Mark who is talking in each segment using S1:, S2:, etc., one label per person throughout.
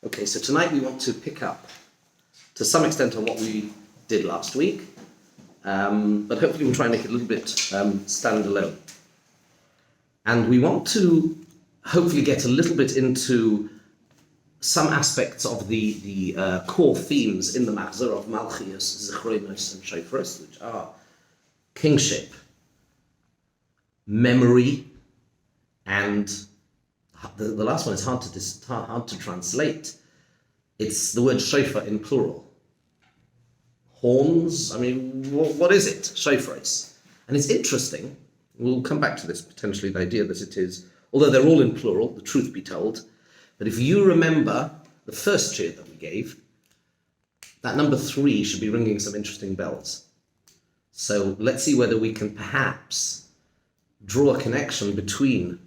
S1: Okay, so tonight we want to pick up to some extent on what we did last week, but hopefully we'll try and make it a little bit standalone. And we want to hopefully get a little bit into some aspects of the core themes in the Machzor of Malchius, Zichronos, and Shofros, which are kingship, memory, and the last one is hard to translate. It's the word shofar in plural. Horns, I mean, what is it? Shofros. And it's interesting, we'll come back to this potentially, the idea that it is, although they're all in plural, the truth be told, but if you remember the first cheer that we gave, that number 3 should be ringing some interesting bells. So let's see whether we can perhaps draw a connection between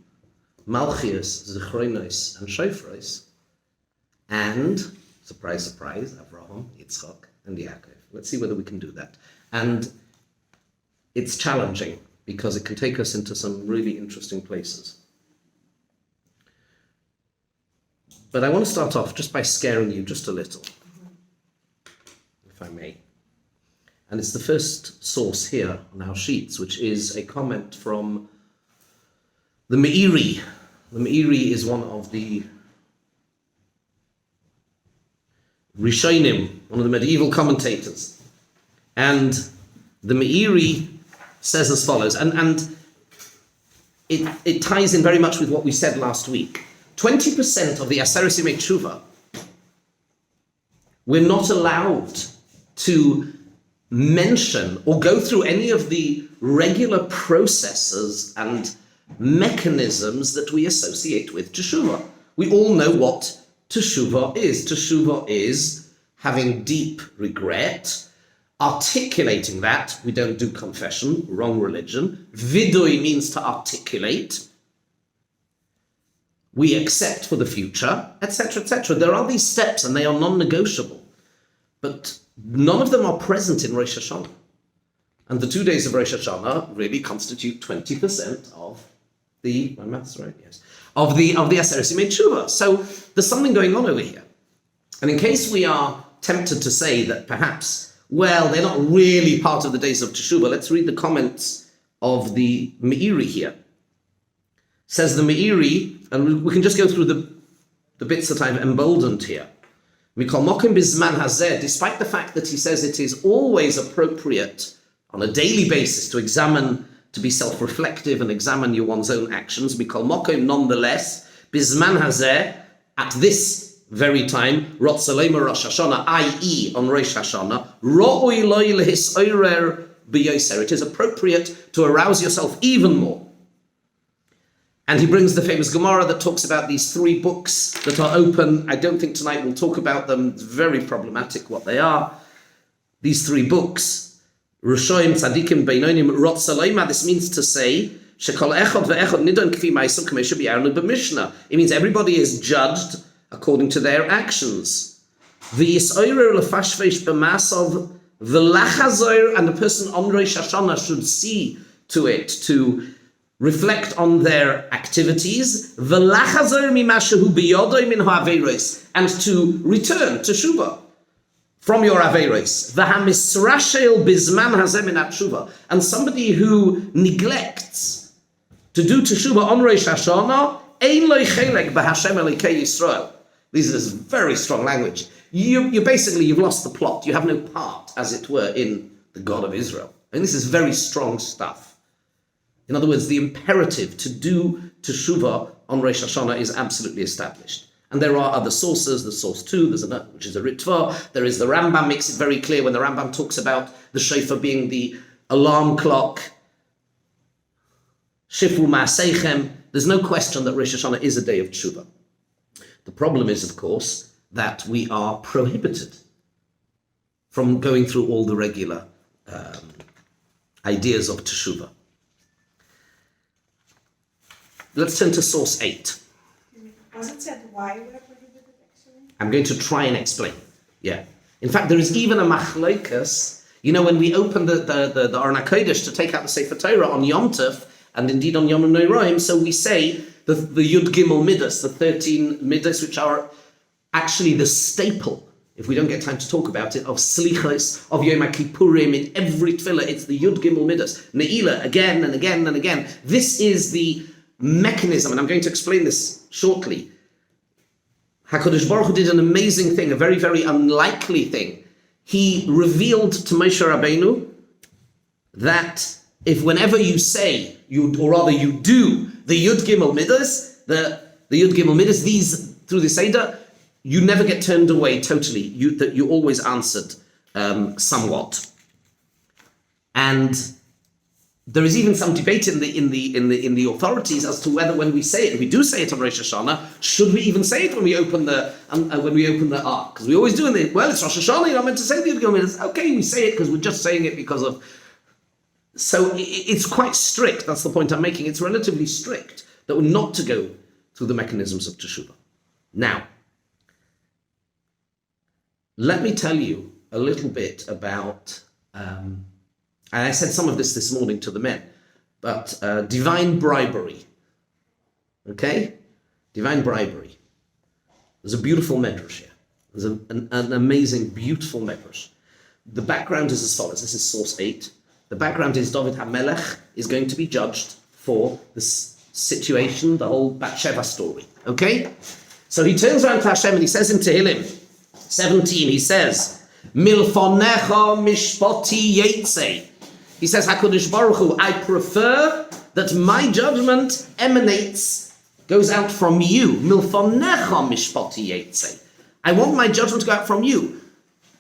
S1: Malchius, Zichronos, and Shofros, and, surprise, surprise, Avraham, Yitzchak, and Yaakov. Let's see whether we can do that. And it's challenging because it can take us into some really interesting places. But I want to start off just by scaring you just a little, if I may. And it's the first source here on our sheets, which is a comment from the Miri. The Miri is one of the Rishonim, one of the medieval commentators. And the Miri says as follows, and it ties in very much with what we said last week. 20% of the Aseres Yemei Tshuva, we're not allowed to mention or go through any of the regular processes and mechanisms that we associate with teshuvah. We all know what teshuvah is. Teshuvah is having deep regret, articulating that. We don't do confession, wrong religion. Vidui means to articulate. We accept for the future, etc., etc. There are these steps and they are non-negotiable, but none of them are present in Rosh Hashana. And the 2 days of Rosh Hashana really constitute 20% of my maths right? Yes. Of the Aseres Yemei Tshuva. So there's something going on over here. And in case we are tempted to say that perhaps, well, they're not really part of the days of Teshuvah, let's read the comments of the Miri here. Says the Miri, and we can just go through the bits that I've emboldened here. Mikol Mokim Bizman Hazeh, despite the fact that he says it is always appropriate on a daily basis to examine, to be self-reflective and examine one's own actions. Mikol Mokim, nonetheless, Bizman Hazeh, at this very time, Rotzalema Rosh Hashana, i.e. on Rosh Hashana, Ro'oi loy lehisoirer b'yoser. It is appropriate to arouse yourself even more. And he brings the famous Gemara that talks about these 3 books that are open. I don't think tonight we'll talk about them. It's very problematic what they are. These 3 books, Rishonim, Tzadikim, Beinonim, Rotzalema, this means to say, Shekol echad ve'echad nidon k'fi ma'asim k'mei shebi'arnu b'mishnah. It means everybody is judged according to their actions. V'yisoirer lefashvesh b'masav v'lachazoir, and the person on Rosh Hashana should see to it, to reflect on their activities, v'lachazoir mimashehu biyodoi min ha'aveiros, and to return to Shuvah from your aveiros. V'hamisrashel bizman hazeh min ha'tshuvah, and somebody who neglects to do teshuvah on Rosh Hashana, ein lo chelek b'Hashem Elokei Yisrael. This is very strong language. You've lost the plot. You have no part, as it were, in the God of Israel. And this is very strong stuff. In other words, the imperative to do teshuvah on Rosh Hashana is absolutely established. And there are other sources. There's source 2, which is a Ritva. There is the Rambam, makes it very clear when the Rambam talks about the shofar being the alarm clock. Shifru ma'aseichem. There's no question that Rosh Hashana is a day of teshuvah. The problem is, of course, that we are prohibited from going through all the regular ideas of teshuvah. Let's turn to source 8.
S2: Was it said why we're prohibited, actually?
S1: I'm going to try and explain. Yeah. In fact, there is even a machlokas. You know, when we open the Aron HaKodesh to take out the Sefer Torah on Yom Tov, and indeed on Yom Noraim, so we say the Yud Gimel Midas, the 13 Midas, which are actually the staple, if we don't get time to talk about it, of Slichos, of Yom Kippurim, in every tefillah, it's the Yud Gimel Midas. Ne'ilah, again and again and again. This is the mechanism, and I'm going to explain this shortly. HaKadosh Baruch Hu did an amazing thing, a very, very unlikely thing. He revealed to Moshe Rabbeinu that if whenever you say, you do the Yud Gimel Midas, the Yud Gimel Midas, these through the Seder, you never get turned away totally. That you always answered somewhat. And there is even some debate in the authorities as to whether when we say it, if we do say it on Rosh Hashana, should we even say it when we open the Ark? Because we always do it's Rosh Hashana, you're not meant to say the Yud Gimel Midas. Okay, we say it because we're just saying it because of. So it's quite strict. That's the point I'm making. It's relatively strict that we're not to go through the mechanisms of Teshuvah. Now, let me tell you a little bit about, and I said some of this morning to the men, but divine bribery. Okay? Divine bribery. There's a beautiful medrash here. There's an amazing, beautiful medrash. The background is as follows. This is source 8. The background is David HaMelech is going to be judged for this situation, the whole Bathsheba story. Okay? So he turns around to Hashem and he says in Tehillim 17, he says, Milfonecha mishpoti yetze. He says, HaKadosh Baruch Hu, I prefer that my judgment goes out from you. Milfonecha mishpoti yetze. I want my judgment to go out from you.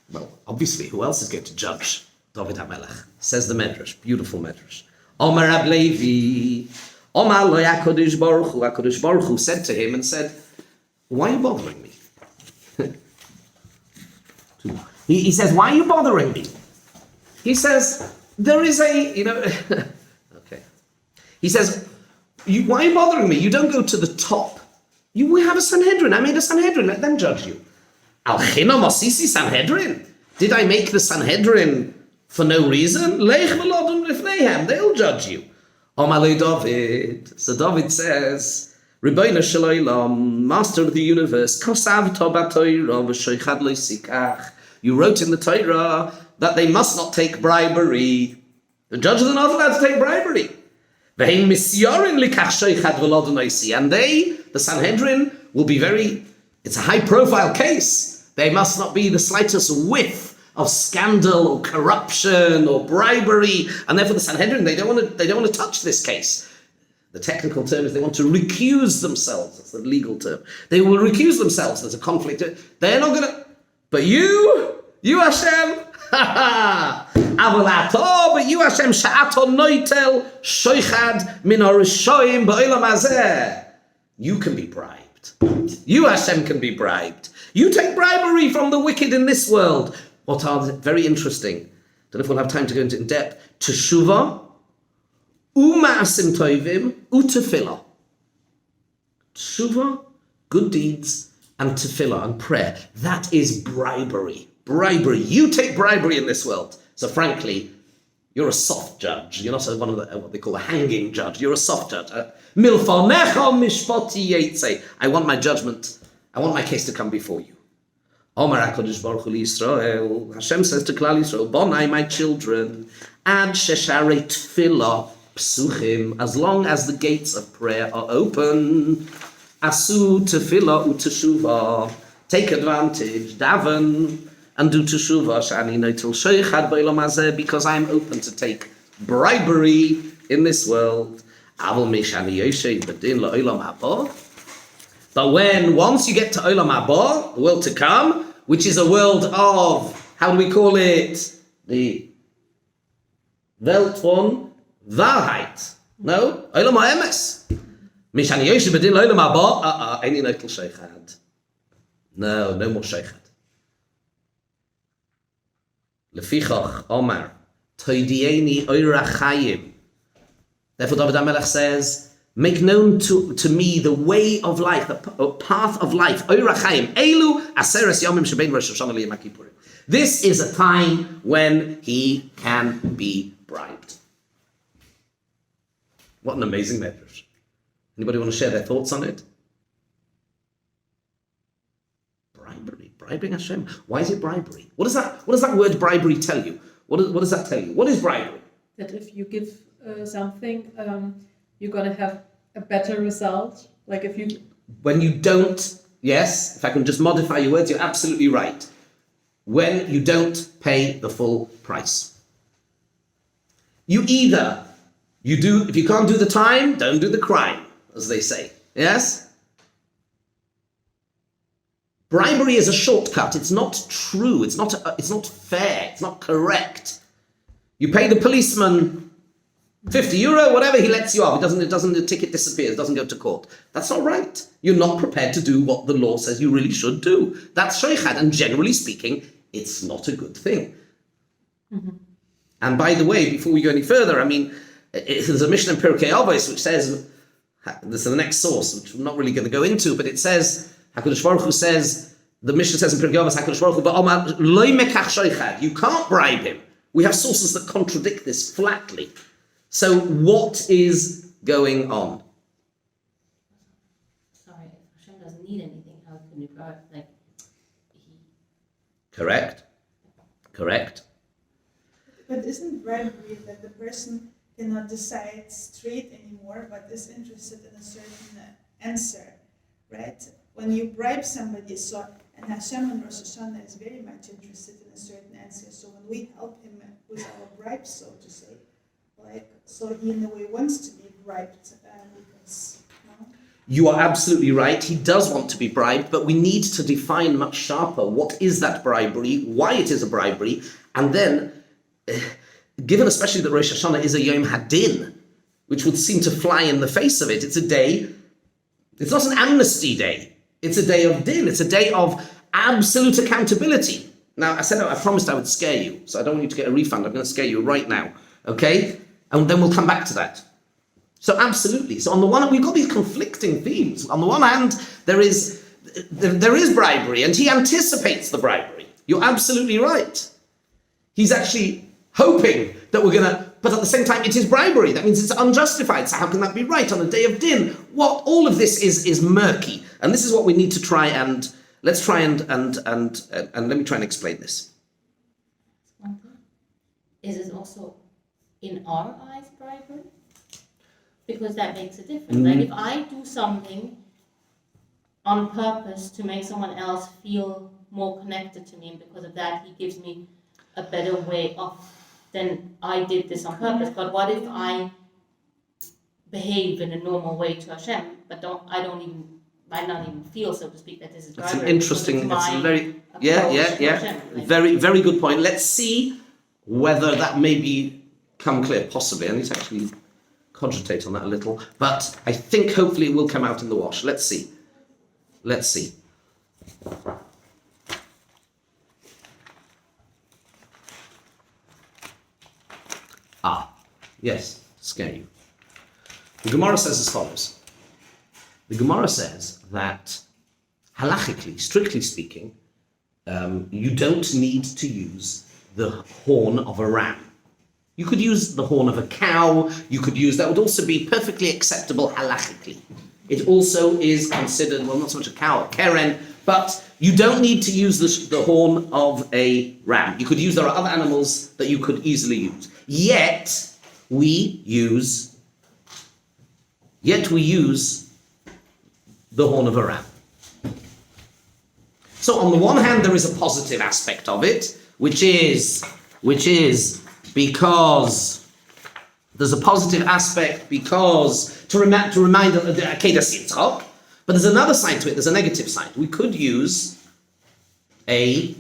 S1: Well, obviously, who else is going to judge David HaMelech? Says the Medrash, beautiful Medrash. Omar Rab Levi, Omar lo HaKadosh Baruch Hu. HaKadosh Baruch Hu said to him and said, why are you bothering me? He says, why are you bothering me? He says, there is okay. He says, why are you bothering me? You don't go to the top. We have a Sanhedrin. I made a Sanhedrin. Let them judge you. Al China Masisi Sanhedrin. Did I make the Sanhedrin for no reason? Lech v'lodun lifneihem. They'll judge you. Omalei David. So David says, Ribono shel olam, Master of the universe, Kosavto b'Torah v'shoichad lo ysikach. You wrote in the Torah that they must not take bribery. The judges are not allowed to take bribery. And they, the Sanhedrin, will be it's a high-profile case. They must not be the slightest whiff of scandal or corruption or bribery, and therefore the Sanhedrin, they don't want to touch this case. The technical term is they want to recuse themselves. That's the legal term. They will recuse themselves. There's a conflict. They're not going to. But you Hashem, but you Hashem, sha'ato noitel shoichad min harishoyim ba'olam hazeh. You can be bribed. You Hashem can be bribed. You take bribery from the wicked in this world. What are very interesting. Don't know if we'll have time to go into in depth. Teshuvah, u'ma'asim tovim, u'tefillah. Teshuvah, good deeds, and tefillah, and prayer. That is bribery. Bribery. You take bribery in this world. So frankly, you're a soft judge. You're not one of what they call a hanging judge. You're a soft judge. Milfonecha mishpoti yetze. I want my judgment. I want my case to come before you. Omar HaKadosh Baruch Hu Yisrael. Hashem says to Klal Yisrael, Bonai, my children, ad shesharei tefillah psuchim, as long as the gates of prayer are open, asu tefillah uteshuvah, take advantage, daven, and do teshuvah, shani noitel shoichad ba'olam hazeh, because I am open to take bribery in this world. Aval mishani yoshev bedin la'olam haba. But once you get to Olam Haba, the world to come, which is a world of, how do we call it? The Welt von Wahrheit. No? Olam HaEmes. Mishani Yoshe Bedin Olam Haba, Eini Noitel Sheichad. No more Sheichad. Lefichach, Omar, Toidieni Oira Chayim. Therefore David HaMelech says, make known to me the way of life, the path of life. This is a time when he can be bribed. What an amazing medrash. Anybody want to share their thoughts on it? Bribery. Bribing Hashem. Why is it bribery? What does that word bribery tell you? What does that tell you? What is bribery?
S3: That if you give something, you're gonna have a better result. Like if you...
S1: When you don't, yes, if I can just modify your words, you're absolutely right. When you don't pay the full price. If you can't do the time, don't do the crime, as they say. Yes? Bribery is a shortcut. It's not true. It's not fair. It's not correct. You pay the policeman €50, whatever, he lets you off. The ticket disappears, doesn't go to court. That's not right. You're not prepared to do what the law says you really should do. That's Shaykh, and generally speaking, it's not a good thing. Mm-hmm. And by the way, before we go any further, I mean, there's a Mishnah in Pirkei Avos which says, this is the next source, which I'm not really going to go into, but it says, HaKadosh Baruch Hu says, the Mishnah says in Pirkei Avos, HaKadosh Baruch Hu, "Ba'omar lo mekach sheichad." You can't bribe him. We have sources that contradict this flatly. So what is going on?
S4: Sorry, if Hashem doesn't need anything, how can you bribe?
S1: Correct.
S2: But isn't bribery that the person cannot decide straight anymore, but is interested in a certain answer, right? When you bribe somebody, and Hashem and Rosh Hashana is very much interested in a certain answer. So when we help him with our bribes, so to say, so he in a way wants to be bribed because. No?
S1: You are absolutely right. He does want to be bribed, but we need to define much sharper what is that bribery, why it is a bribery, and then, given especially that Rosh Hashana is a Yom Hadin, which would seem to fly in the face of it, it's a day, it's not an amnesty day, it's a day of din, it's a day of absolute accountability. Now, I promised I would scare you, so I don't want you to get a refund. I'm going to scare you right now, okay? And then we'll come back to that. So absolutely. So on the one hand, we've got these conflicting themes. On the one hand, there is bribery, and he anticipates the bribery. You're absolutely right. He's actually hoping that we're going to, but at the same time, it is bribery. That means it's unjustified. So how can that be right on a day of din? All of this is murky. And this is what we need to try and, let's try and let me try and explain this.
S4: One thing. Is it also in our eyes bribery? Because that makes a difference. Like if I do something on purpose to make someone else feel more connected to me, and because of that he gives me a better way off, then I did this on purpose. But what if I behave in a normal way to Hashem, but might not even feel, so to speak, that this is bribery?
S1: That's an interesting,
S4: that's
S1: a very, very, very good point. Let's see whether that may become clear, possibly. I need to actually cogitate on that a little, but I think hopefully it will come out in the wash. Let's see. Yes, scare you. The Gemara says as follows. The Gemara says that halachically, strictly speaking, you don't need to use the horn of a ram. You could use the horn of a cow. That would also be perfectly acceptable halachically. It also is considered, well, not so much a cow, a keren, but you don't need to use the horn of a ram. There are other animals that you could easily use. Yet we use the horn of a ram. So on the one hand, there is a positive aspect of it, which is because there's a positive aspect to remind the Akedas Yitzchak, but there's another side to it, there's a negative side. We could use a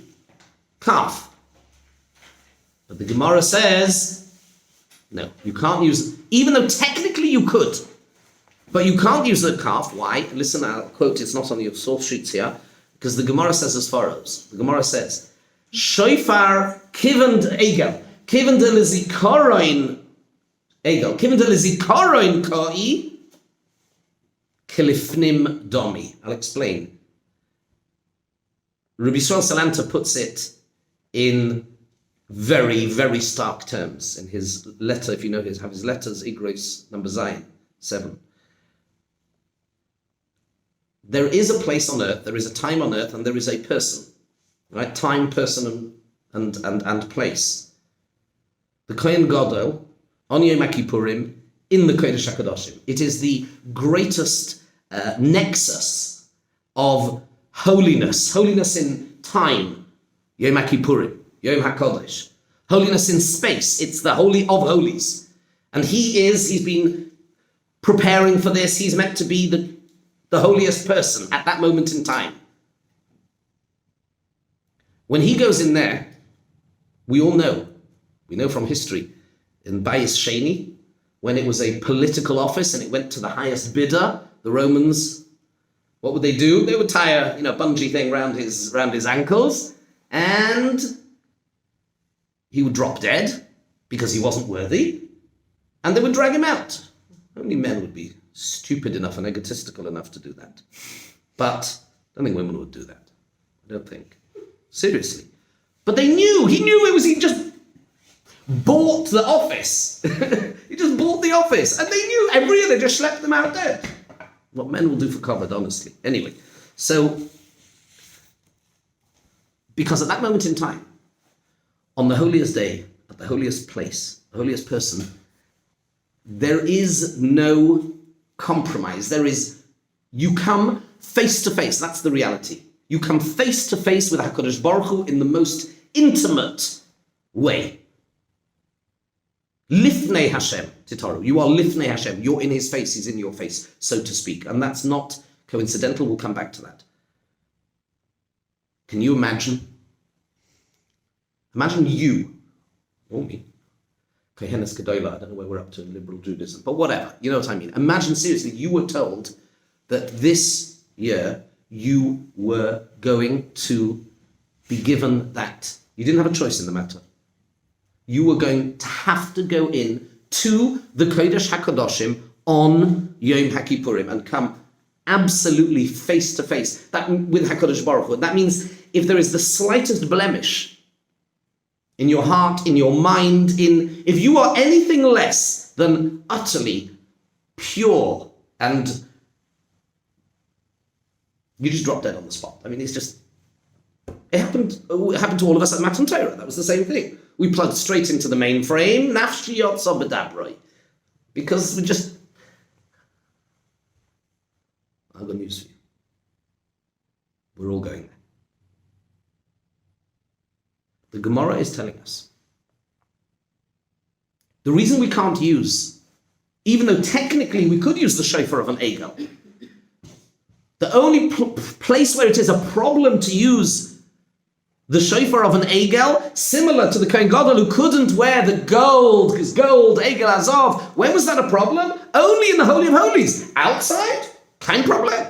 S1: calf. But the Gemara says, no, you can't use it, even though technically you could. But you can't use the calf. Why? Listen, I'll quote, it's not on your source sheets here, because the Gemara says as follows. The Gemara says, Shofar kivend egel, kivend lezikaroin egel, kivend lezikaroin koi, kilifnim domi. I'll explain. Rabbi Yisrael Salanta puts it in very, very stark terms in his letter. If you know have his letters, Igros number Zion 7. There is a place on earth, there is a time on earth, and there is a person. right? Time, person, and place. The Kohen Gadol on Yom Kippurim in the Kodesh HaKadoshim. It is the greatest nexus of holiness. Holiness in time, Yom Kippurim, Yom HaKodesh. Holiness in space, it's the Holy of Holies. And he's been preparing for this. He's meant to be the holiest person at that moment in time. When he goes in there, we know from history, in Bayis Sheni, when it was a political office and it went to the highest bidder, the Romans, what would they do? They would tie a bungee thing around his ankles, and he would drop dead because he wasn't worthy, and they would drag him out. Only men would be stupid enough and egotistical enough to do that. But I don't think women would do that. I don't think. Seriously. But he knew he just bought the office. He just bought the office. And they knew every year they just schlepped them out dead. What men will do for covered, honestly. Anyway, so, because at that moment in time, on the holiest day, at the holiest place, the holiest person, there is no compromise. You come face to face. That's the reality. You come face to face with HaKadosh Baruch Hu in the most intimate way. Lifnei Hashem, Titaru. You are Lifnei Hashem. You're in his face, he's in your face, so to speak. And that's not coincidental. We'll come back to that. Can you imagine? Imagine you, or me, Kohenes Gedolah, I don't know where we're up to in liberal Judaism, but whatever, you know what I mean. Imagine seriously, you were told that this year you were going to be given that. You didn't have a choice in the matter. You were going to have to go in to the Kodesh HaKadoshim on Yom HaKippurim and come absolutely face to face with HaKadosh Baruch Hu. That means if there is the slightest blemish in your heart, in your mind, if you are anything less than utterly pure, and you just drop dead on the spot. I mean, it happened to all of us at Matan Torah. That was the same thing. We plugged straight into the mainframe, nafshi yotza b'dabroi, because we just. I've got news for you. We're all going there. The Gemara is telling us the reason we can't use, even though technically we could use the shofar of an egel, the only place where it is a problem to use the shofar of an egel, similar to the Kohen Gadol who couldn't wear the gold, because gold, egel, azov, when was that a problem? Only in the Holy of Holies. Outside? Kein problem.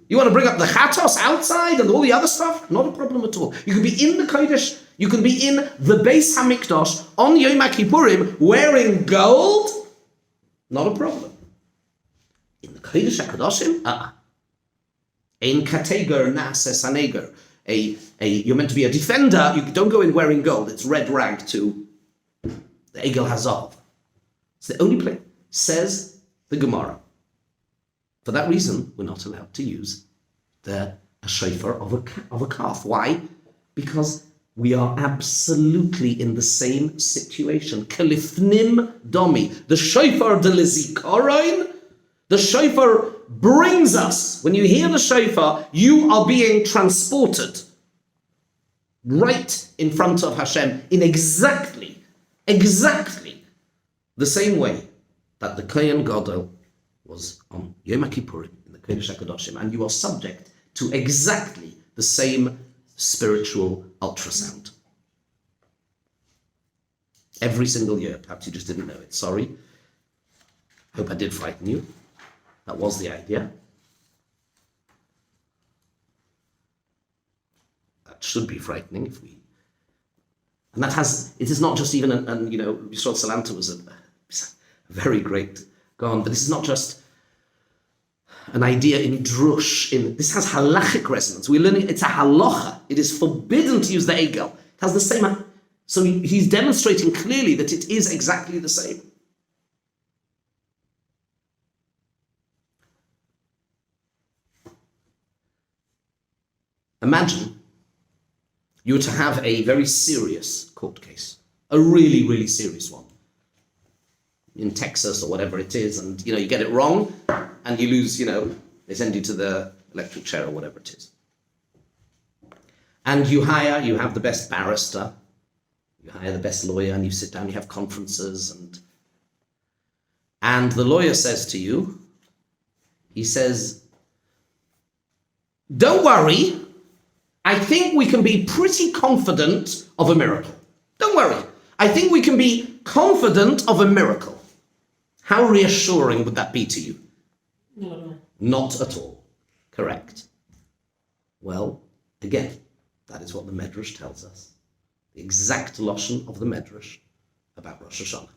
S1: You want to bring up the chatos outside and all the other stuff? Not a problem at all. You can be in the Kodesh, you can be in the Beis HaMikdash on Yom Kippurim wearing gold. Not a problem. In the Kodesh HaKadoshim, ein kateger nase saneger. You're meant to be a defender. You don't go in wearing gold. It's red rag to the Egel Hazav. It's the only place, says the Gemara. For that reason, we're not allowed to use a shofar of a calf. Why? Because we are absolutely in the same situation. Kalifnim domi. The shofar de lezikaron, the shofar brings us. When you hear the shofar, you are being transported right in front of Hashem in exactly the same way that the Kohen Gadol was on Yom Kippurim in the Kodesh HaKadoshim, and you are subject to exactly the same spiritual ultrasound. Every single year. Perhaps you just didn't know it. Sorry. Hope I did frighten you. That was the idea. That should be frightening if we... And it is not just even, Yisrael Salanta was a very great Gaon, but this is not just an idea in drush. This has halachic resonance. We're learning it's a halacha. It is forbidden to use the egel. It has the same. So he's demonstrating clearly that it is exactly the same. Imagine you were to have a very serious court case, a really, really serious one, in Texas or whatever it is, and you get it wrong, and you lose, they send you to the electric chair or whatever it is. And you have the best barrister, you hire the best lawyer, and you sit down, you have conferences, and the lawyer says to you, he says, don't worry, I think we can be pretty confident of a miracle. Don't worry, I think we can be confident of a miracle. How reassuring would that be to you?
S4: No.
S1: Not at all. Correct. Well, again, that is what the Medrash tells us. The exact lashon of the Medrash about Rosh Hashana.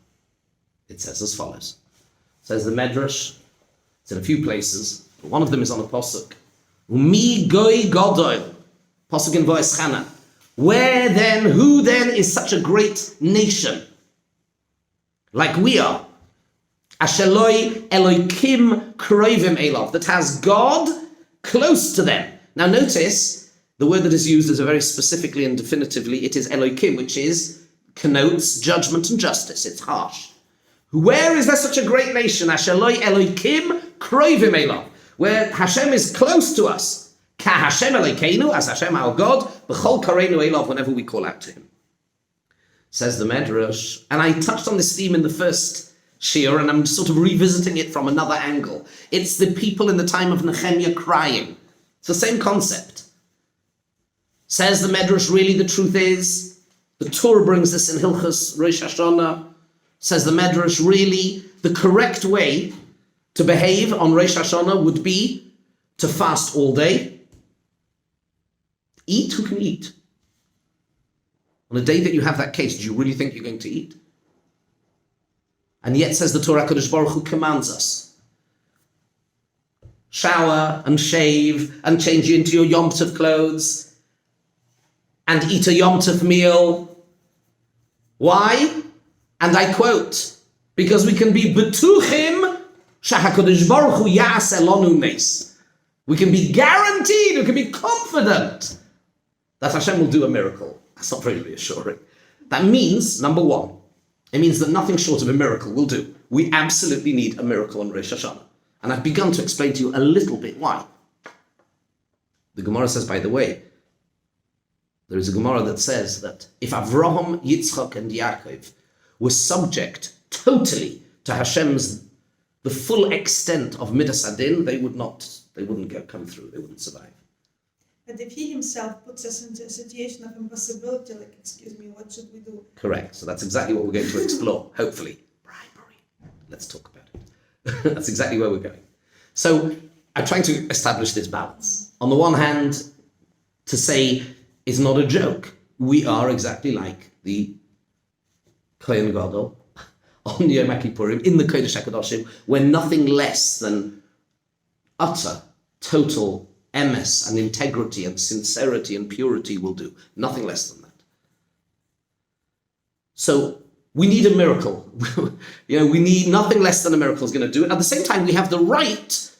S1: It says as follows. It says the Medrash, it's in a few places, but one of them is on a posuk. Umi goy godol. Posuk in Rosh Hashana. Who then is such a great nation? Like we are. Asheloi Elokim Krovim Elov. That has God close to them. Now notice, the word that is used is a very specifically and definitively, it is Elokim, which connotes judgment and justice. It's harsh. Where is there such a great nation? Asheloi Elokim Krovim Elov. Where Hashem is close to us. Ka Hashem Elokeinu, as Hashem our God, b'chol kareinu Elov, whenever we call out to him. Says the Medrash, and I touched on this theme in the first Shir, and I'm sort of revisiting it from another angle. It's the people in the time of Nehemiah crying. It's the same concept. Says the Medrash, really the truth is, the Torah brings this in Hilchos Rosh Hashana, says the Medrash, really the correct way to behave on Rosh Hashana would be to fast all day. Eat who can eat. On the day that you have that case, do you really think you're going to eat? And yet, says the Torah, Kadosh Baruch Hu commands us. Shower and shave and change into your Yom Tov clothes and eat a Yom Tov meal. Why? And I quote, because we can be betuchim shehakadosh Baruch Hu ya'aseh lanu nes. We can be guaranteed, we can be confident that Hashem will do a miracle. That's not very reassuring. That means, number one, it means that nothing short of a miracle will do. We absolutely need a miracle on Rosh Hashana. And I've begun to explain to you a little bit why. The Gemara says, by the way, there is a Gemara that says that if Avraham, Yitzchak, and Yaakov were subject totally to Hashem's, the full extent of Midas Adin, they wouldn't come through, they wouldn't survive.
S2: But if he himself puts us into a situation of impossibility, like, excuse me, what should we do?
S1: Correct. So that's exactly what we're going to explore, hopefully. Bribery. Let's talk about it. That's exactly where we're going. So I'm trying to establish this balance. On the one hand, to say it's not a joke. We are exactly like the Kohen Gadol on Yom Kippurim, in the Kodesh HaKadoshim, where nothing less than utter, total emes and integrity and sincerity and purity will do. Nothing less than that. So we need a miracle. We need nothing less than a miracle is going to do it. At the same time, we have the right,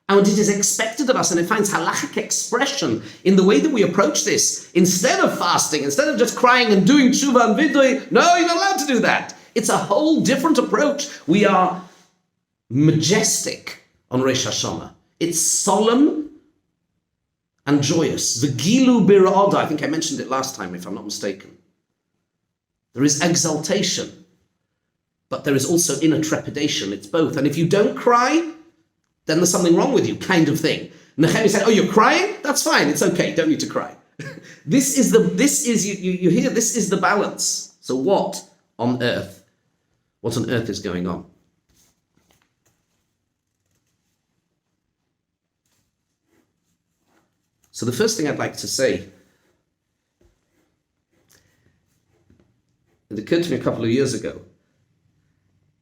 S1: and it is expected of us, and it finds halachic expression in the way that we approach this. Instead of fasting, instead of just crying and doing tshuva and vidui, no, you're not allowed to do that. It's a whole different approach. We are majestic on Rosh Hashana. It's solemn and joyous. The Gilu Bira'ada, I think I mentioned it last time, if I'm not mistaken. There is exaltation, but there is also inner trepidation. It's both. And if you don't cry, then there's something wrong with you, kind of thing. Nehemiah said, oh, you're crying? That's fine. It's okay. Don't need to cry. This is the balance. So what on earth is going on? So the first thing I'd like to say, it occurred to me a couple of years ago,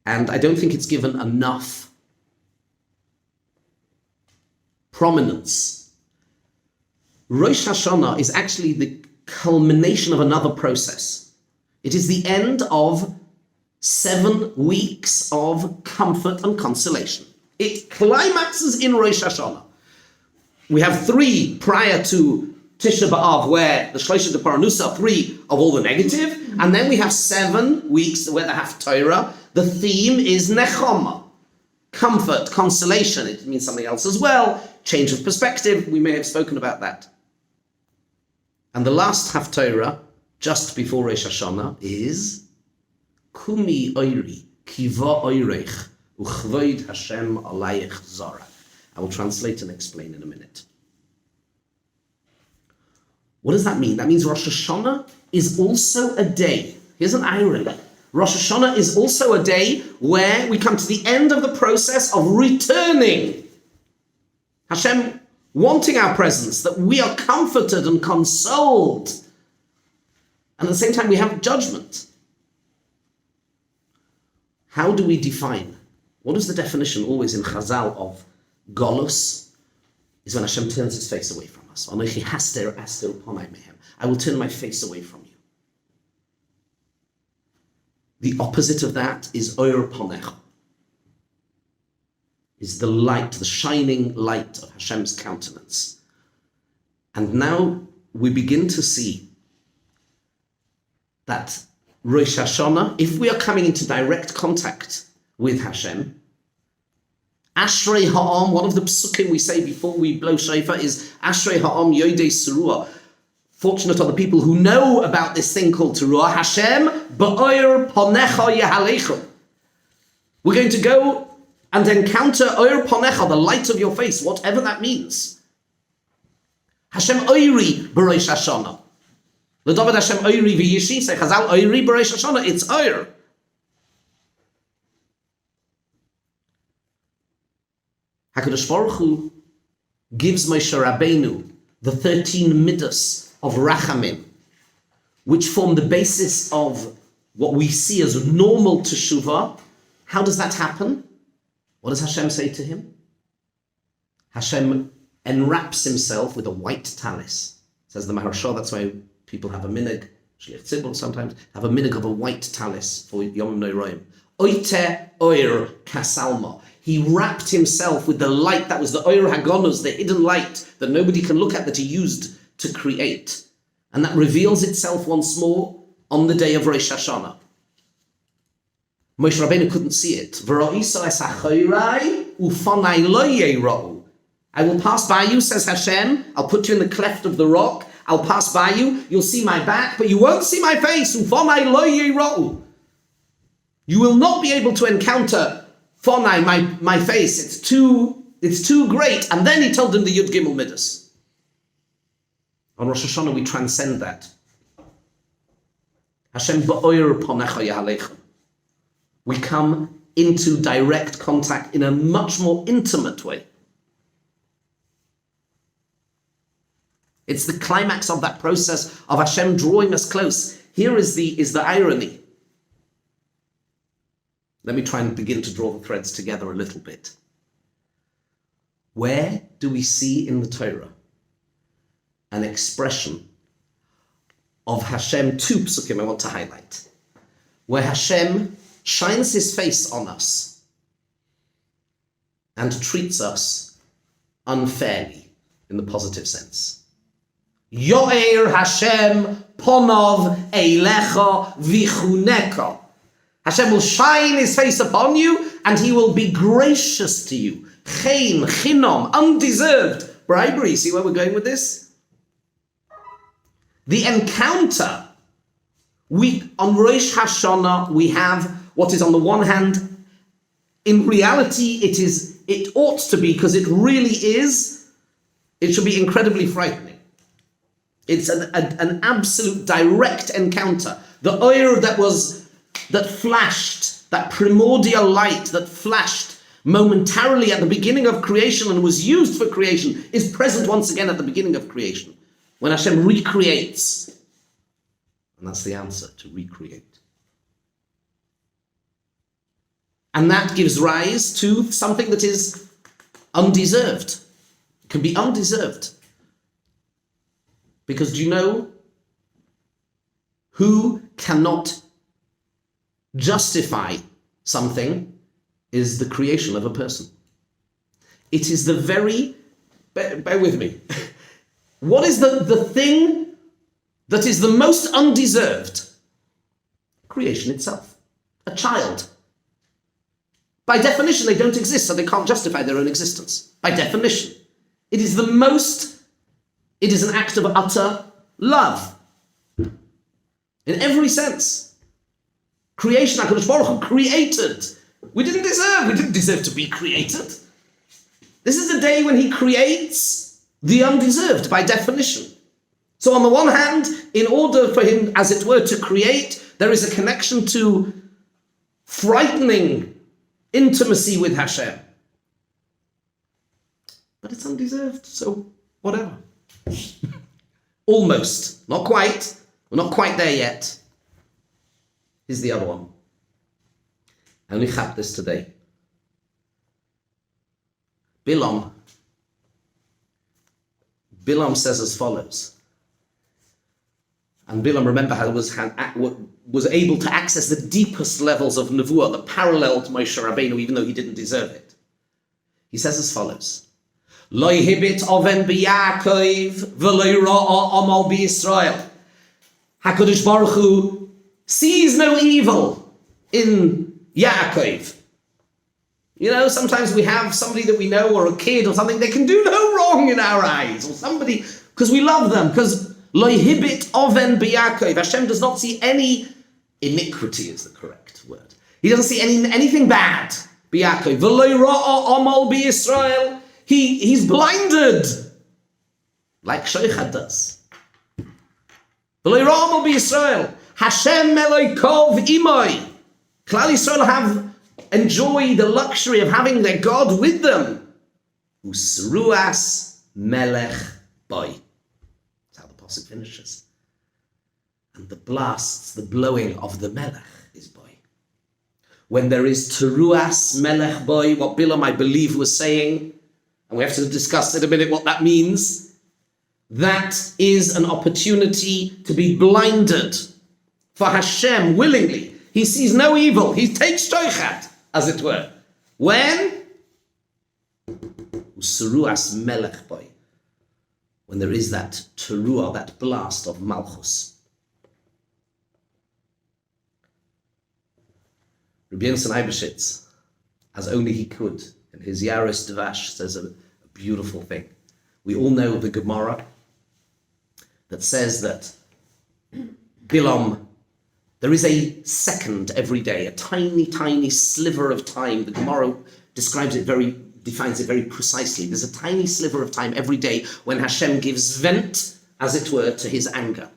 S1: and I don't think it's given enough prominence. Rosh Hashana is actually the culmination of another process. It is the end of 7 weeks of comfort and consolation. It climaxes in Rosh Hashana. We have 3 prior to Tisha B'Av, where the Shloisha de Paranusa, 3 of all the negative, and then we have 7 weeks where the Haftorah. The theme is Nechama, comfort, consolation. It means something else as well, change of perspective. We may have spoken about that. And the last Haftorah, just before Rosh Hashana, is Kumi Oiri, Kiva Oirech, Uchvoid Hashem Alayich Zara. I will translate and explain in a minute. What does that mean? That means Rosh Hashanah is also a day. Here's an irony. Rosh Hashanah is also a day where we come to the end of the process of returning. Hashem wanting our presence, that we are comforted and consoled. And at the same time, we have judgment. How do we define? What is the definition always in Chazal of Golus? Is when Hashem turns his face away from us. I will turn my face away from you. The opposite of that is Oyer Ponecha, is the light, the shining light of Hashem's countenance. And now we begin to see that Rosh Hashana, if we are coming into direct contact with Hashem, Ashrei Ha'am, one of the psukim we say before we blow shofar is Ashrei Ha'am Yodei Surua. Fortunate are the people who know about this thing called Teruah. Hashem Ba'oyer Ponecha Yehalechu. We're going to go and encounter Oyer Ponecha, the light of your face, whatever that means. Hashem Oiri B'Rosh Hashana. L'David Hashem Oiri V'Yishi, say Chazal Oiri B'Rosh Hashana, it's Oyer. HaKadosh Baruch Hu gives Moshe Rabbeinu the 13 midas of Rachamim, which form the basis of what we see as normal teshuvah. How does that happen? What does Hashem say to him? Hashem enwraps himself with a white talis. Says the Maharsha, that's why people have a minig, Shliach Tzibur sometimes, have a minig of a white talis for Yom Noraim. Oite oir kasalma. He wrapped himself with the light that was the Oyer Hagonus, the hidden light that nobody can look at, that he used to create. And that reveals itself once more on the day of Rosh Hashanah. Moshe Rabbeinu couldn't see it. I will pass by you, says Hashem. I'll put you in the cleft of the rock. I'll pass by you. You'll see my back, but you won't see my face. You will not be able to encounter Fonai, my face, it's too great. And then he told him the Yud Gimel Midas. On Rosh Hashanah, we transcend that. Hashem ba'oyer ponecha yahalecha. We come into direct contact in a much more intimate way. It's the climax of that process of Hashem drawing us close. Here is the irony. Let me try and begin to draw the threads together a little bit. Where do we see in the Torah an expression of Hashem, 2 psukim I want to highlight, where Hashem shines his face on us and treats us unfairly in the positive sense. Yo'er Hashem ponov eilecha vichuneka. Hashem will shine his face upon you and he will be gracious to you. Chen, chinom, undeserved. Bribery, see where we're going with this? The encounter. On Rosh Hashana, we have what is on the one hand, in reality, it ought to be, because it really is, it should be incredibly frightening. It's an absolute direct encounter. The oil that flashed, that primordial light that flashed momentarily at the beginning of creation and was used for creation, is present once again at the beginning of creation, when Hashem recreates. And that's the answer, to recreate. And that gives rise to something that is undeserved. It can be undeserved. Because do you know who cannot justify something? Is the creation of a person. It is the very, bear with me, What is the thing that is the most undeserved? Creation itself. A child. By definition, they don't exist, so they can't justify their own existence. By definition. It is an act of utter love. In every sense. Creation, HaKadosh Baruch Hu created. We didn't deserve to be created. This is the day when he creates the undeserved, by definition. So on the one hand, in order for him, as it were, to create, there is a connection to frightening intimacy with Hashem. But it's undeserved, so whatever. Almost. Not quite. We're not quite there yet. Here's the other one. I only have this today. Bilam says as follows. And Bilam, remember, was able to access the deepest levels of Nevuah that paralleled Moshe Rabbeinu, even though he didn't deserve it. He says as follows. Lo hibit oven b'Yaakov v'lo ra'a amal b'Yisrael. HaKadosh Baruch Hu sees no evil in Yaakov. You know, sometimes we have somebody that we know, or a kid or something, they can do no wrong in our eyes, or somebody, because we love them, because lo hibit oven b'Yaakov. Hashem does not see any iniquity, is the correct word. He doesn't see anything bad. B'Yaakov. V'lo ra'a amal b'Yisrael. He's blinded, like Shaykh does. V'lo ra'a amal b'Yisrael. Hashem Eloikov imoi. Klal Yisrael have enjoyed the luxury of having their God with them. Usruas melech boy. That's how the pasuk finishes. And the blasts, the blowing of the melech is boy. When there is teruas melech boy, what Bilam, I believe, was saying, and we have to discuss in a minute what that means, that is an opportunity to be blinded for Hashem willingly. He sees no evil. He takes shochat, as it were. When? Usuruas melech boy. When there is that teruah, that blast of malchus. Rabbi Yonasan Eibeshitz, as only he could, in his Yaris Devash, says a beautiful thing. We all know the Gemara that says that Bilam, there is a second every day, a tiny, tiny sliver of time. The Gemara defines it very precisely. There's a tiny sliver of time every day when Hashem gives vent, as it were, to his anger.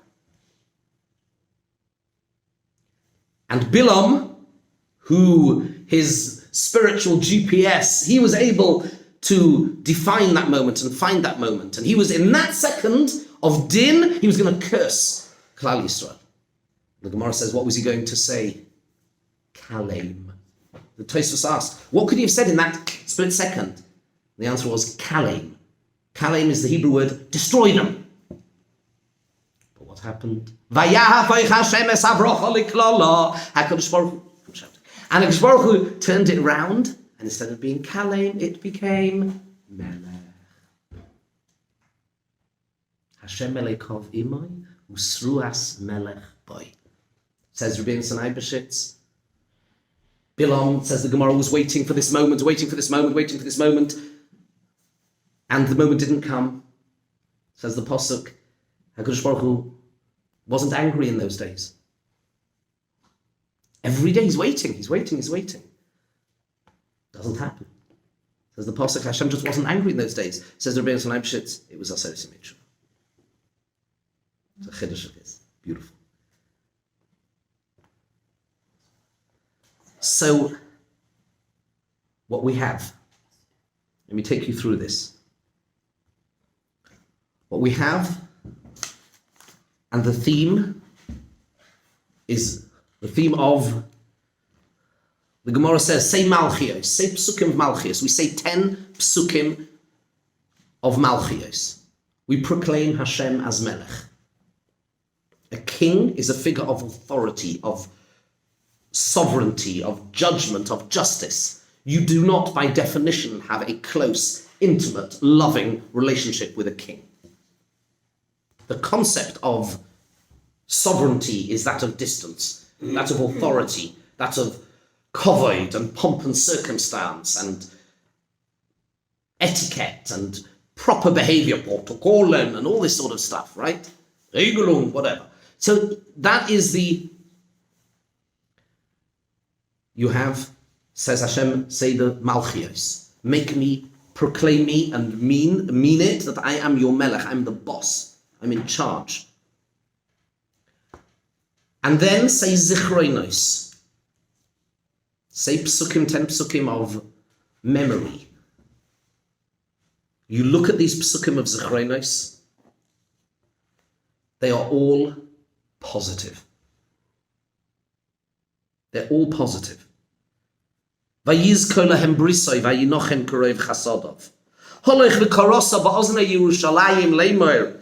S1: And Bilam, who his spiritual GPS, he was able to define that moment and find that moment. And he was in that second of din, he was going to curse Klal Yisrael. The Gemara says, what was he going to say? Kalem. The Tosfos asked, what could he have said in that split second? The answer was Kalem. Kalem is the Hebrew word, destroy them. But what happened? And HaKadosh Baruch Hu turned it around, and instead of being Kalem, it became Melech. Hashem Melekov Imoy, Usruas Melech Boy. Says Rabbi Yonasan Eibeshitz. Bilam, says the Gemara, was waiting for this moment, and the moment didn't come. Says the pasuk, HaKadosh Baruch Hu wasn't angry in those days. Every day he's waiting. Doesn't happen. Says the pasuk, Hashem just wasn't angry in those days. Says Rabbi Yonasan Eibeshitz, it was Aseres Yimei Tshuva. It's a chiddush of his. Beautiful. So, what we have, let me take you through this. What we have, and the theme is the theme of, the Gemara says, say Malchios, say Psukim of Malchios. We say 10 Psukim of Malchios. We proclaim Hashem as Melech. A king is a figure of authority, of sovereignty, of judgment, of justice. You do not, by definition, have a close, intimate, loving relationship with a king. The concept of sovereignty is that of distance, that of authority, that of kavod and pomp and circumstance and etiquette and proper behavior, protokollen and all this sort of stuff, right? Regelung, whatever. So that is you have, says Hashem, say the Malchios, make me, proclaim me and mean it that I am your melech, I'm the boss, I'm in charge. And then say zichroinos, say psukim, 10 psukim of memory. You look at these psukim of zichroinos, they are all positive. They're all positive. Vayizko lahem brisoi, vayinochem korov chasadov. Holech v'karosa ba'ozne Yerushalayim leimoir.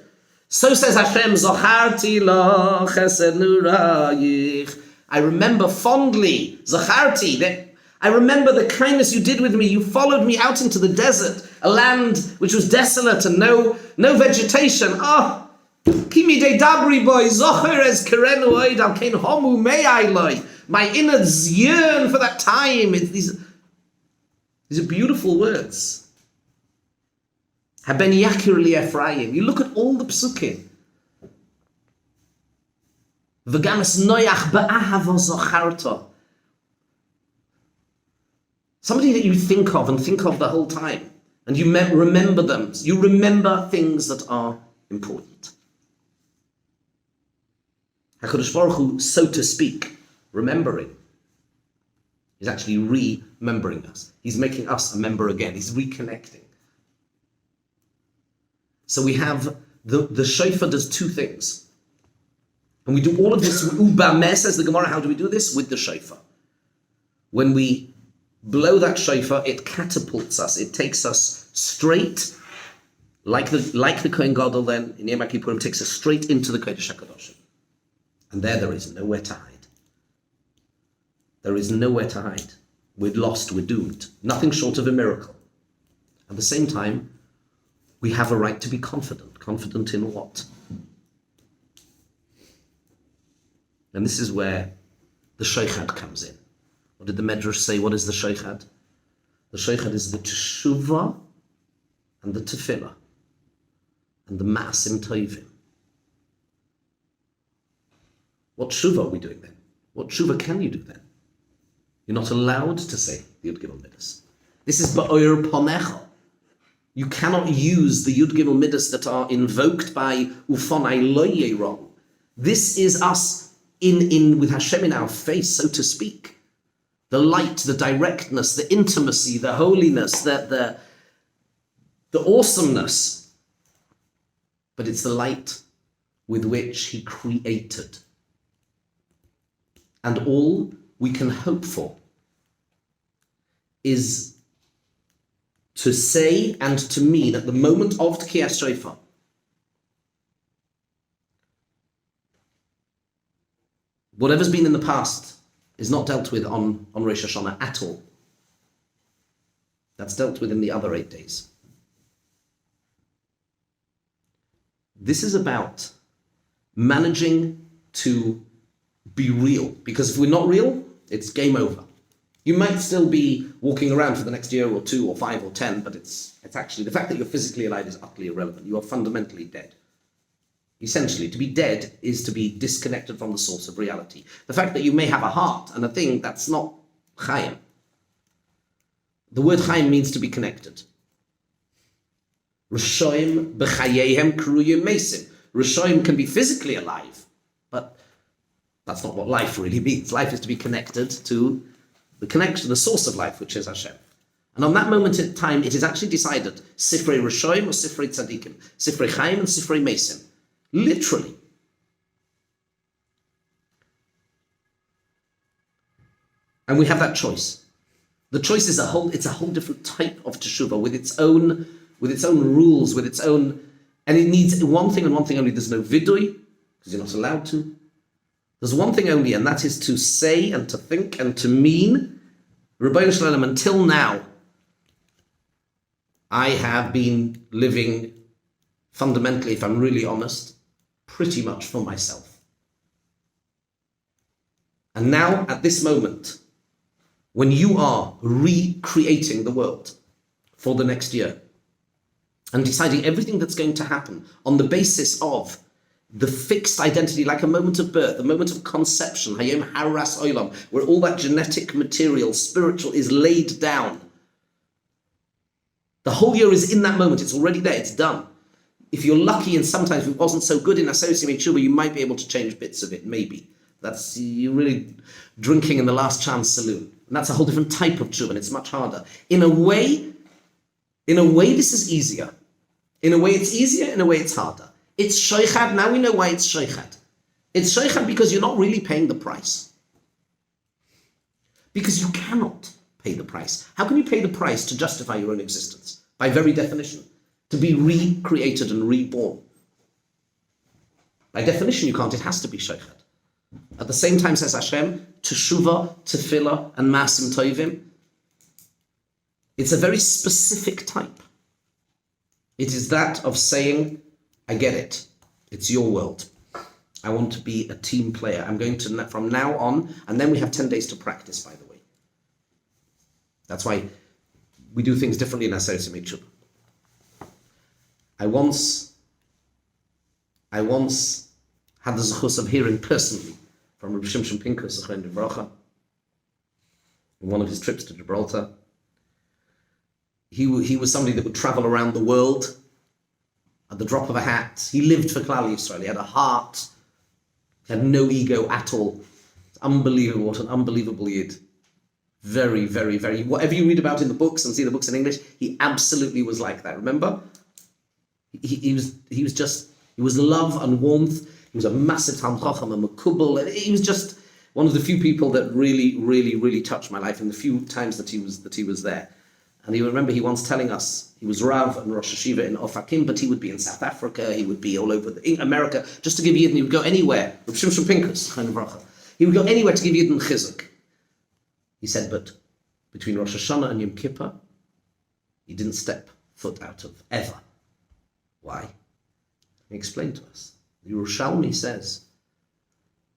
S1: So says Hashem, Zacharti lo chesed nurayich. I remember fondly, Zacharti, I remember the kindness you did with me. You followed me out into the desert, a land which was desolate and no vegetation. Ah, kimi de dabri boy, zocher es kerenu oid al kein homu me'ai loi. My innards yearn for that time. These are beautiful words. Haben yakir li Ephraim. You look at all the psukim. V'gam es noyach ba'ahavo zocharto. Somebody that you think of the whole time. And you remember them. You remember things that are important. HaKadosh Baruch Hu, so to speak, remembering. He's actually remembering us. He's making us a member again. He's reconnecting. So we have the shofar does two things. And we do all of this, ubameh, says the Gemara, how do we do this? With the shofar. When we blow that shofar, it catapults us, it takes us straight, like the Kohen Gadol then, in Yom Kippurim, takes us straight into the Kodesh HaKadoshim. And there is nowhere to hide. There is nowhere to hide. We're lost, we're doomed. Nothing short of a miracle. At the same time, we have a right to be confident. Confident in what? And this is where the Shaykh comes in. What did the Medrash say? What is the Shaykh? The Shaykh is the Teshuvah and the Tefillah and the Ma'asim Tovim. What Teshuvah are we doing then? What Teshuvah can you do then? You're not allowed to say the Yud Gimel Midas. This is Ba'or Ponecha. You cannot use the Yud Gimel Midas that are invoked by Ufonai Loye wrong. This is us in with Hashem in our face, so to speak. The light, the directness, the intimacy, the holiness, the awesomeness. But it's the light with which He created. And all we can hope for is to say and to mean at the moment of Tkiyas Shofar, whatever's been in the past is not dealt with on Rosh Hashana at all. That's dealt with in the other 8 days. This is about managing to be real, because if we're not real, it's game over. You might still be walking around for the next year or 2 or 5 or 10, but it's actually, the fact that you're physically alive is utterly irrelevant. You are fundamentally dead. Essentially, to be dead is to be disconnected from the source of reality. The fact that you may have a heart and a thing, that's not chayim. The word chayim means to be connected. Rishoim b'chayehem kruyim mesim. Rishoim can be physically alive, but that's not what life really means. Life is to be connected to the connection, the source of life, which is Hashem. And on that moment in time, it is actually decided, Sifrei Rishoim or Sifrei Tzadikim, Sifrei Chaim and Sifrei Mesim. Literally. And we have that choice. The choice is it's a whole different type of teshuvah with its own rules, with its own, and it needs one thing and one thing only. There's no vidui, because you're not allowed to. There's one thing only, and that is to say and to think and to mean, Rabbeinu Shalom, until now, I have been living fundamentally, if I'm really honest, pretty much for myself. And now, at this moment, when you are recreating the world for the next year and deciding everything that's going to happen on the basis of the fixed identity, like a moment of birth, a moment of conception, Hayom Haras Olam, where all that genetic material, spiritual, is laid down. The whole year is in that moment. It's already there. It's done. If you're lucky, and sometimes it wasn't so good in associating tshuva, you might be able to change bits of it, maybe. That's, you're really drinking in the last chance saloon. And that's a whole different type of tshuva, and it's much harder. In a way, this is easier. In a way, it's easier. In a way, it's harder. It's shaykhad. Now we know why it's shaykhad. It's shaykhad because you're not really paying the price. Because you cannot pay the price. How can you pay the price to justify your own existence? By very definition, to be recreated and reborn. By definition, you can't. It has to be shaykhad. At the same time, says Hashem, teshuva, tefillah, and masim tovim. It's a very specific type. It is that of saying, I get it. It's your world. I want to be a team player. I'm going to, from now on, and then we have 10 days to practice, by the way. That's why we do things differently in our Aseret Tshuva. I once had the zechus of hearing personally from Rabbi Shimshon Pinkus, in one of his trips to Gibraltar. He was somebody that would travel around the world at the drop of a hat. He lived for Klal Yisrael. He had a heart. He had no ego at all. It's unbelievable. What an unbelievable yid. Very, very, very. Whatever you read about in the books and see the books in English, he absolutely was like that. Remember? He was love and warmth. He was a massive Talmid Chacham, a Makubal. He was just one of the few people that really, really, really touched my life in the few times that he was there. And you remember he once telling us, he was Rav and Rosh Hashiva in Ofakim, but he would be in South Africa, he would be all over America, just to give Yidden, he would go anywhere. Reb Shimshon Pinkus, he would go anywhere to give Yidden chizuk. He said, but between Rosh Hashana and Yom Kippur, he didn't step foot out of ever. Why? He explained to us. The Yerushalmi says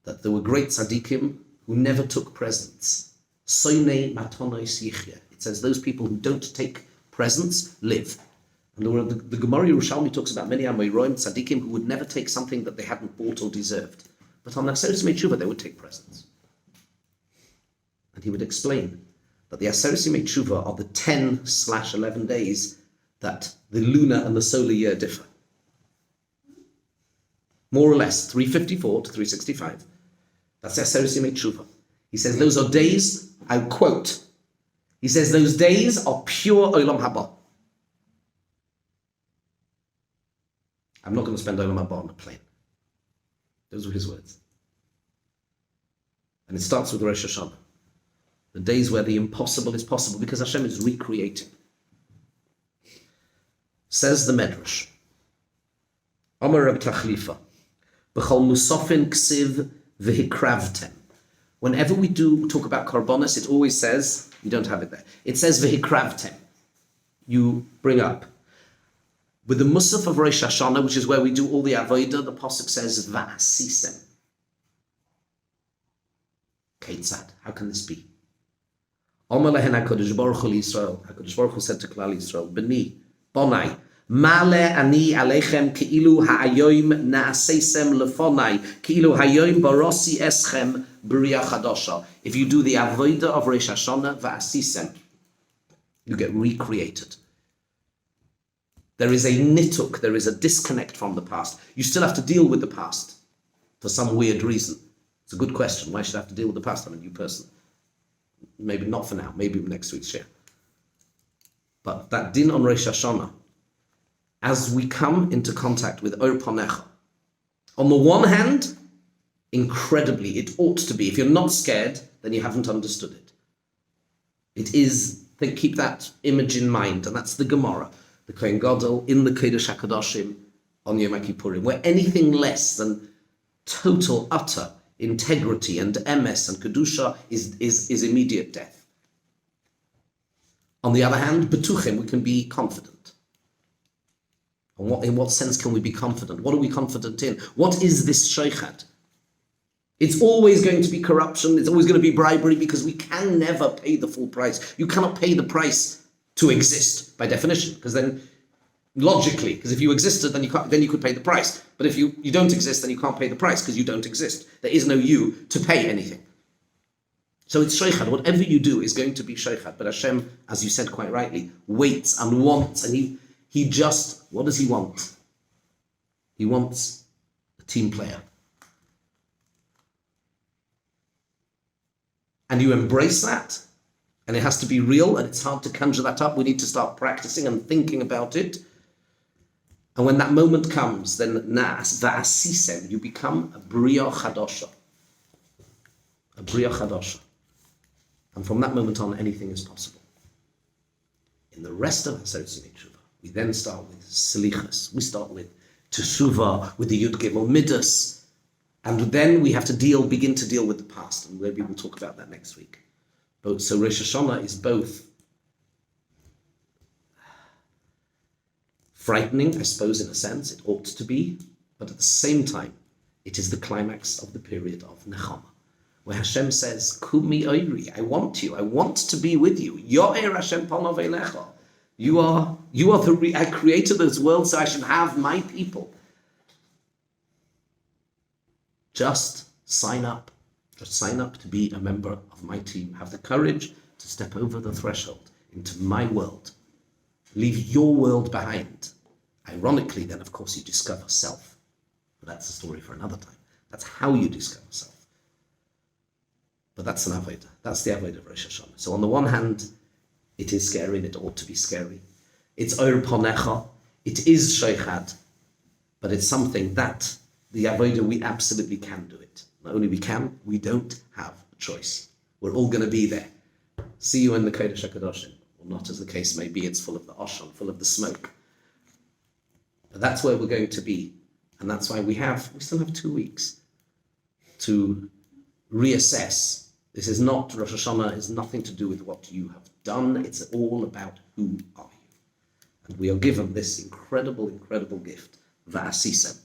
S1: that there were great tzaddikim who never took presents. Soinei matonos yichya. It says those people who don't take presents live. And the Gemara Yerushalmi talks about many Amoraim tzaddikim who would never take something that they hadn't bought or deserved. But on Aseret Tshuva they would take presents. And he would explain that the Aseret Tshuva are the 10/11 days that the lunar and the solar year differ. More or less, 354 to 365. That's Aseret Tshuva. He says those are days, I quote, he says those days are pure Olam Haba. I'm not going to spend Olam Haba on a plane. Those were his words. And it starts with Rosh Hashana. The days where the impossible is possible because Hashem is recreating. Says the Medrash, Amar Reb Tachlifa, B'chol Musafin Ksiv V'hikravtem. Whenever we do talk about Korbanos, it always says, you don't have it there, it says V'hikravtem. You bring up. With the Musaf of Rosh Hashana, which is where we do all the Avodah, the Pasuk says V'asisem. Keitzad, how can this be? Omer lehen HaKadosh Baruch Hu Yisrael. HaKadosh Baruch Hu said to Klal Yisrael, B'ni, Bonai, Male ani alechem keilu ha'ayoim na'aseisem lefonai, keilu ha'ayoim barosi eschem b'riya chadosha. If you do the avodah of Rosh Hashana va'asisem, you get recreated. There is a nituk, there is a disconnect from the past. You still have to deal with the past for some weird reason. It's a good question. Why should I have to deal with the past? I'm a new person. Maybe not for now, maybe next week's share. But that din on Rosh Hashana, as we come into contact with Or Panecha, on the one hand, incredibly, it ought to be. If you're not scared, then you haven't understood it. It is, keep that image in mind, and that's the Gemara, the Kohen Gadol in the Kodesh HaKadoshim on Yom Kippurim, where anything less than total, utter integrity and emes and kedusha is immediate death. On the other hand, betuchim, we can be confident. And in what sense can we be confident? What are we confident in? What is this sheikhad? It's always going to be corruption. It's always going to be bribery because we can never pay the full price. You cannot pay the price to exist by definition, because then logically, because if you existed, then you could pay the price. But if you don't exist, then you can't pay the price because you don't exist. There is no you to pay anything. So it's sheikhad. Whatever you do is going to be sheikhad. But Hashem, as you said quite rightly, waits and wants, and he just, what does he want? He wants a team player. And you embrace that, and it has to be real, and it's hard to conjure that up. We need to start practicing and thinking about it. And when that moment comes, then na'as va'asisem, you become a bria chadosha. A bria chadosha. And from that moment on, anything is possible. In the rest of Hasotzin Tshuva, we then start with selichas. We start with teshuva, with the Yud Gimel Midas. And then we have to begin to deal with the past, and maybe we'll talk about that next week. So Rosh Hashana is both frightening, I suppose, in a sense, it ought to be, but at the same time, it is the climax of the period of Nechama, where Hashem says, Kumi Oiri, I want to be with you. Yo'er Hashem panov elecha. I created this world so I should have my people. Just sign up to be a member of my team. Have the courage to step over the threshold into my world. Leave your world behind. Ironically, then, of course, you discover self. But that's a story for another time. That's how you discover self. But that's an avodah. That's the avodah of Rosh Hashana. So on the one hand, it is scary, and it ought to be scary. It's Or Ponecha. It is Sheikhad. But it's something that the avodah, we absolutely can do it. Not only we can, we don't have a choice. We're all going to be there. See you in the Kodesh HaKadoshim. Or not, as the case may be, it's full of the Oshon, full of the smoke. But that's where we're going to be. And that's why we still have 2 weeks to reassess. This is not, Rosh Hashanah is nothing to do with what you have done. It's all about who are you. And we are given this incredible, incredible gift, Va'asisem.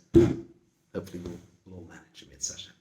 S1: Hopefully we'll all manage it.